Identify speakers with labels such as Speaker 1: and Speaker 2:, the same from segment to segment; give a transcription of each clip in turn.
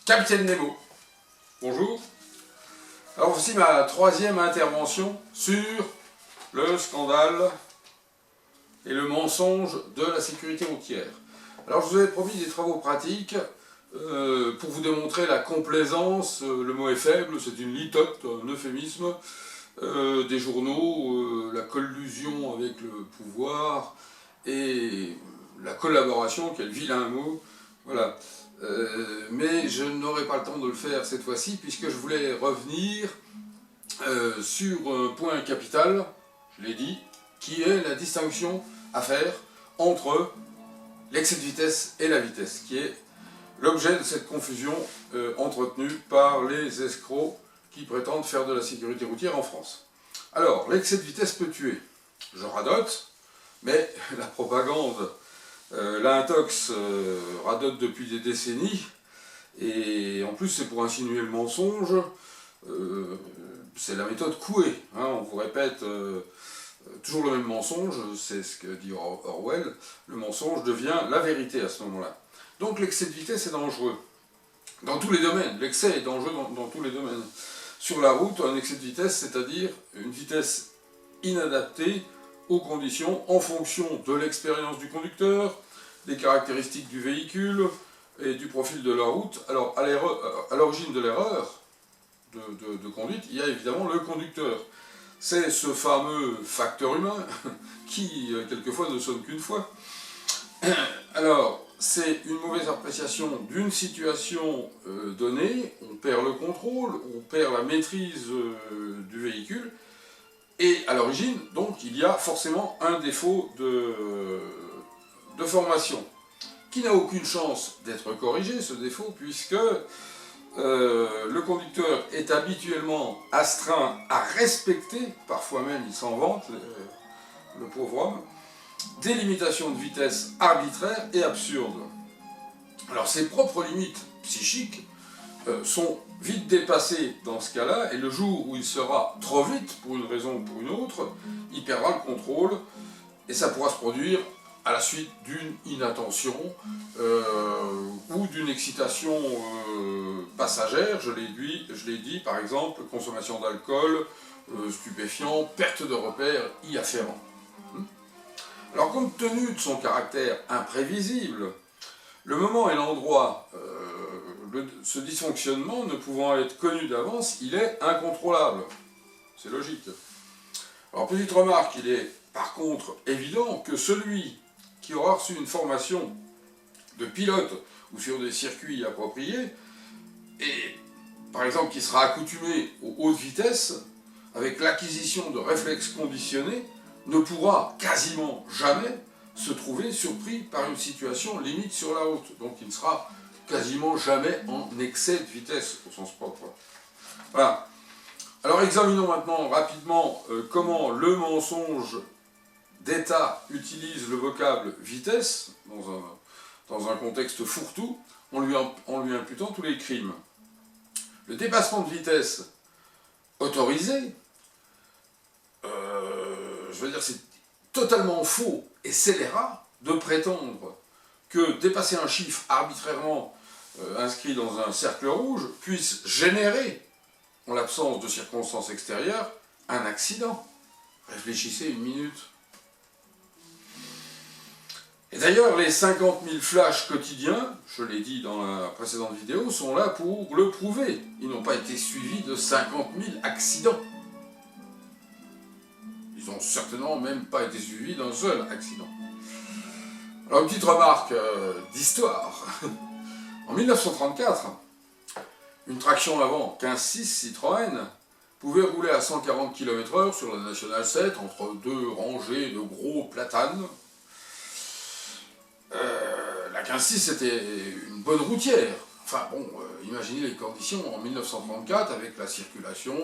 Speaker 1: Capitaine Nemo, bonjour. Alors voici ma troisième intervention sur le scandale et le mensonge de la sécurité routière. Alors je vous avais promis des travaux pratiques pour vous démontrer la complaisance, le mot est faible, c'est une litote, un euphémisme, des journaux, la collusion avec le pouvoir et la collaboration, quel vilain mot, voilà. Mais je n'aurai pas le temps de le faire cette fois-ci puisque je voulais revenir sur un point capital, je l'ai dit, qui est la distinction à faire entre l'excès de vitesse et la vitesse, qui est l'objet de cette confusion entretenue par les escrocs qui prétendent faire de la sécurité routière en France. Alors, l'excès de vitesse peut tuer. Je radote, mais la propagande, l'intox radote depuis des décennies, et en plus c'est pour insinuer le mensonge, c'est la méthode Coué, hein, on vous répète toujours le même mensonge, c'est ce que dit Orwell, le mensonge devient la vérité à ce moment-là. Donc l'excès de vitesse est dangereux, dans tous les domaines, l'excès est dangereux dans tous les domaines. Sur la route, un excès de vitesse, c'est-à-dire une vitesse inadaptée aux conditions en fonction de l'expérience du conducteur, des caractéristiques du véhicule et du profil de la route. Alors à l'origine de l'erreur de conduite, il y a évidemment le conducteur. C'est ce fameux facteur humain qui quelquefois ne sonne qu'une fois. Alors c'est une mauvaise appréciation d'une situation donnée, on perd le contrôle, on perd la maîtrise du véhicule, et à l'origine, donc, il y a forcément un défaut de formation, qui n'a aucune chance d'être corrigé, ce défaut, puisque le conducteur est habituellement astreint à respecter, parfois même il s'en vante, le pauvre homme, des limitations de vitesse arbitraires et absurdes. Alors ses propres limites psychiques sont vite dépassées dans ce cas-là, et le jour où il sera trop vite, pour une raison ou pour une autre, il perdra le contrôle, et ça pourra se produire à la suite d'une inattention ou d'une excitation passagère, je l'ai dit, par exemple, consommation d'alcool, stupéfiant, perte de repères y afférents. Alors compte tenu de son caractère imprévisible, le moment et l'endroit, ce dysfonctionnement ne pouvant être connu d'avance, il est incontrôlable. C'est logique. Alors petite remarque, il est par contre évident que celui qui aura reçu une formation de pilote ou sur des circuits appropriés, et par exemple qui sera accoutumé aux hautes vitesses, avec l'acquisition de réflexes conditionnés, ne pourra quasiment jamais se trouver surpris par une situation limite sur la route. Donc il ne sera quasiment jamais en excès de vitesse au sens propre. Voilà. Alors examinons maintenant rapidement comment le mensonge d'État utilise le vocable vitesse dans un contexte fourre-tout en lui imputant tous les crimes. Le dépassement de vitesse autorisé, je veux dire, c'est totalement faux et scélérat de prétendre que dépasser un chiffre arbitrairement inscrit dans un cercle rouge puisse générer, en l'absence de circonstances extérieures, un accident. Réfléchissez une minute. Et d'ailleurs, les 50 000 flashs quotidiens, je l'ai dit dans la précédente vidéo, sont là pour le prouver. Ils n'ont pas été suivis de 50 000 accidents. Ils n'ont certainement même pas été suivis d'un seul accident. Alors une petite remarque d'histoire. En 1934, une traction avant 15.6 Citroën pouvait rouler à 140 km/h sur la Nationale 7 entre deux rangées de gros platanes. La 15.6 c'était une bonne routière. Enfin bon, imaginez les conditions en 1934 avec la circulation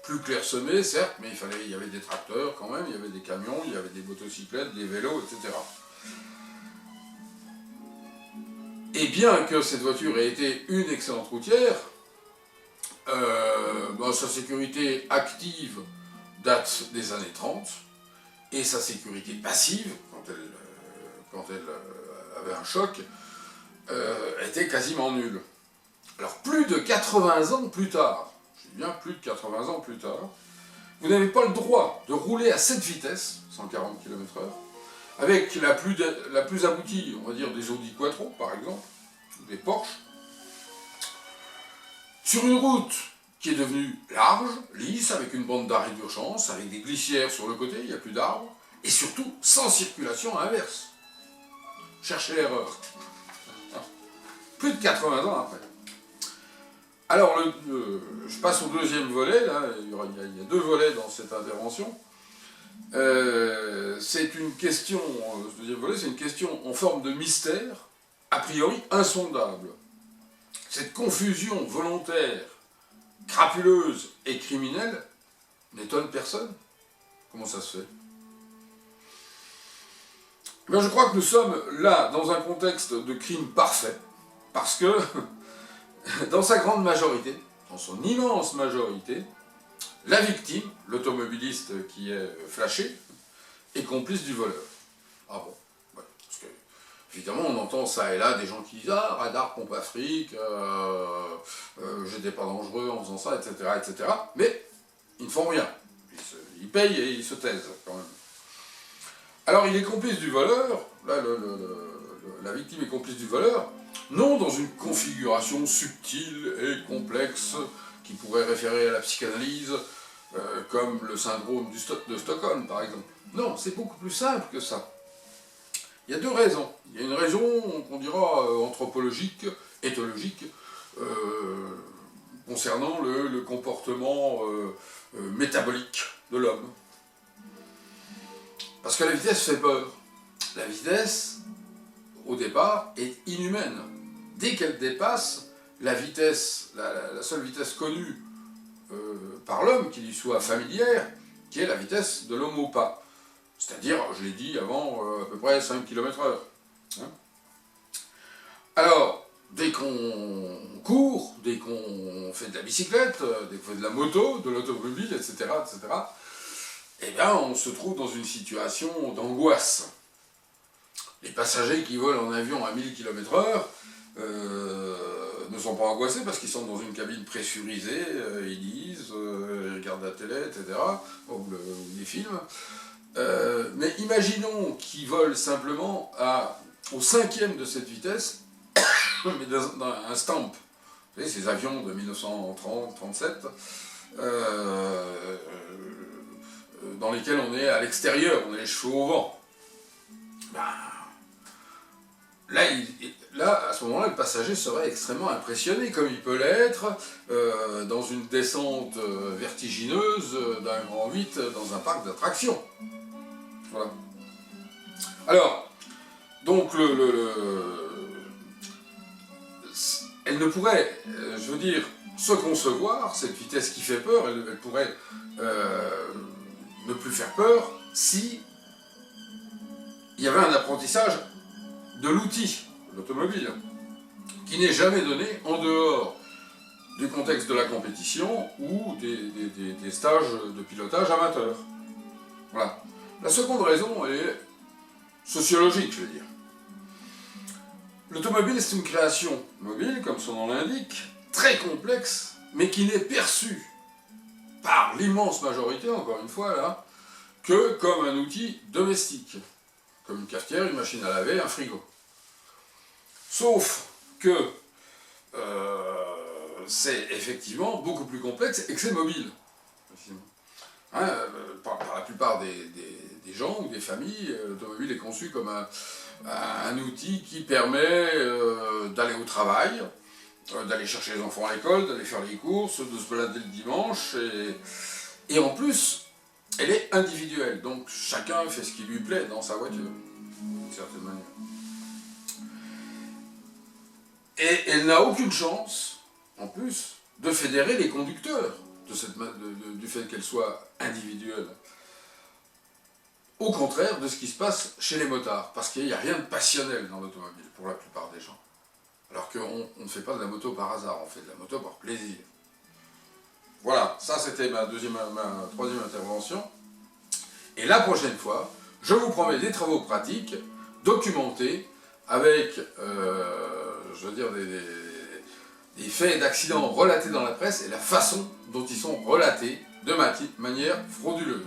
Speaker 1: plus clairsemée, certes, mais il y avait des tracteurs quand même, il y avait des camions, il y avait des motocyclettes, des vélos, etc. Et bien que cette voiture ait été une excellente routière, sa sécurité active date des années 30, et sa sécurité passive, quand elle avait un choc, était quasiment nulle. Alors plus de 80 ans plus tard, je dis bien plus de 80 ans plus tard, vous n'avez pas le droit de rouler à cette vitesse, 140 km/h, avec la plus aboutie, on va dire des Audi Quattro par exemple, ou des Porsche, sur une route qui est devenue large, lisse, avec une bande d'arrêt d'urgence, avec des glissières sur le côté, il n'y a plus d'arbres, et surtout sans circulation inverse. Cherchez l'erreur. Plus de 80 ans après. Alors, je passe au deuxième volet, là, il y a deux volets dans cette intervention. C'est une question, ce deuxième volet, c'est une question en forme de mystère, a priori insondable. Cette confusion volontaire, crapuleuse et criminelle n'étonne personne. Comment ça se fait? Ben, je crois que nous sommes là dans un contexte de crime parfait, parce que dans sa grande majorité, dans son immense majorité, la victime, l'automobiliste qui est flashé, est complice du voleur. Ah bon? Ouais, parce que, évidemment, on entend ça et là des gens qui disent « Ah, radar, pompe Afrique, j'étais pas dangereux en faisant ça, etc. etc. » Mais ils ne font rien. Ils payent et ils se taisent, quand même. Alors, il est complice du voleur, là, la victime est complice du voleur, non dans une configuration subtile et complexe qui pourrait référer à la psychanalyse, comme le syndrome de Stockholm, par exemple. Non, c'est beaucoup plus simple que ça. Il y a deux raisons. Il y a une raison qu'on dira anthropologique, éthologique, concernant le comportement métabolique de l'homme. Parce que la vitesse fait peur. La vitesse, au départ, est inhumaine. Dès qu'elle dépasse la vitesse, la seule vitesse connue par l'homme, qui lui soit familière, qui est la vitesse de l'homme au pas. C'est-à-dire, je l'ai dit avant, à peu près 5 km/h. Hein? Alors, dès qu'on court, dès qu'on fait de la bicyclette, dès qu'on fait de la moto, de l'automobile, etc., etc., eh bien, on se trouve dans une situation d'angoisse. Les passagers qui volent en avion à 1000 km/h ne sont pas angoissés parce qu'ils sont dans une cabine pressurisée, ils lisent, ils regardent la télé, etc., ou les films. Mais imaginons qu'ils volent simplement au 5e de cette vitesse, mais dans un Stamp. Vous savez, ces avions de 1930-37, dans lesquels on est à l'extérieur, on est les chevaux au vent. Ben, là, à ce moment-là, le passager serait extrêmement impressionné, comme il peut l'être dans une descente vertigineuse d'un grand 8 dans un parc d'attractions. Voilà. Alors, donc, elle ne pourrait, je veux dire, se concevoir, cette vitesse qui fait peur, elle pourrait ne plus faire peur si il y avait un apprentissage de l'outil, l'automobile, qui n'est jamais donné en dehors du contexte de la compétition ou des stages de pilotage amateurs. Voilà. La seconde raison est sociologique, je veux dire. L'automobile, c'est une création mobile, comme son nom l'indique, très complexe, mais qui n'est perçue par l'immense majorité, encore une fois, là, que comme un outil domestique, comme une cafetière, une machine à laver, un frigo. Sauf que c'est effectivement beaucoup plus complexe et que c'est mobile. Hein, par la plupart des gens ou des familles, l'automobile est conçu comme un outil qui permet d'aller au travail, d'aller chercher les enfants à l'école, d'aller faire les courses, de se balader le dimanche, et en plus, elle est individuelle, donc chacun fait ce qui lui plaît dans sa voiture, d'une certaine manière. Et elle n'a aucune chance, en plus, de fédérer les conducteurs du fait qu'elle soit individuelle. Au contraire de ce qui se passe chez les motards, parce qu'il n'y a rien de passionnel dans l'automobile, pour la plupart des gens. Alors qu'on ne fait pas de la moto par hasard, on fait de la moto par plaisir. Voilà, ça c'était ma troisième intervention. Et la prochaine fois, je vous promets des travaux pratiques, documentés, avec, je veux dire, des faits d'accidents relatés dans la presse et la façon dont ils sont relatés de manière frauduleuse.